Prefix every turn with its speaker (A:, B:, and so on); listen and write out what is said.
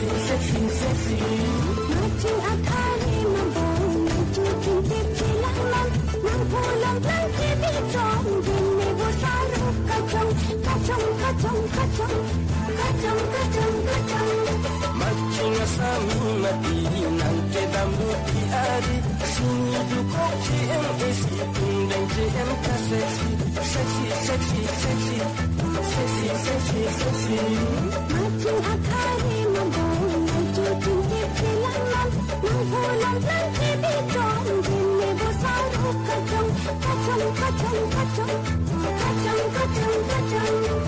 A: sexy, sexy.
B: Matching akari mabong, nagjuking tichilang man, nang pulang lang kibitong, ginibo sa kachong, kachong, kachong, kachong, kachong, kachong, kachong.
A: Matching asami mati, nang kedamu tiari, sini duko GMAC, tundang GM ka sexy, sexy, sexy, sexy, sexy, sexy, sexy.
B: Matching akari mabong, nagjuking tichilang man, nang pulang lang kibitong, ginibo sa kachong, kachong, kachong, kachong, kachong, kachong, kachong.